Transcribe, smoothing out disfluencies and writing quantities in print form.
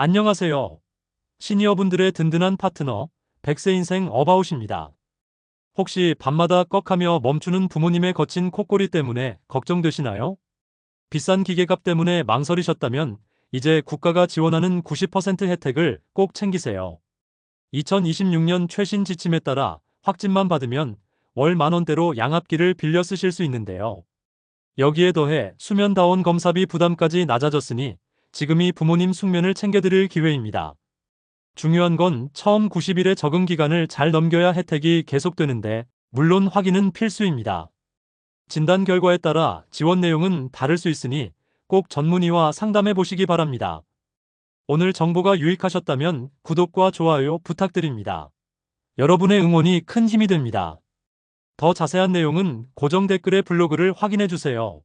안녕하세요. 시니어분들의 든든한 파트너, 100세 인생 어바웃입니다. 혹시 밤마다 꺽하며 멈추는 부모님의 거친 콧골이 때문에 걱정되시나요? 비싼 기계값 때문에 망설이셨다면 이제 국가가 지원하는 90% 혜택을 꼭 챙기세요. 2026년 최신 지침에 따라 확진만 받으면 월 만원대로 양압기를 빌려 쓰실 수 있는데요. 여기에 더해 수면다원 검사비 부담까지 낮아졌으니 지금이 부모님 숙면을 챙겨드릴 기회입니다. 중요한 건 처음 90일의 적응 기간을 잘 넘겨야 혜택이 계속되는데, 물론 확인은 필수입니다. 진단 결과에 따라 지원 내용은 다를 수 있으니 꼭 전문의와 상담해 보시기 바랍니다. 오늘 정보가 유익하셨다면 구독과 좋아요 부탁드립니다. 여러분의 응원이 큰 힘이 됩니다. 더 자세한 내용은 고정 댓글의 블로그를 확인해 주세요.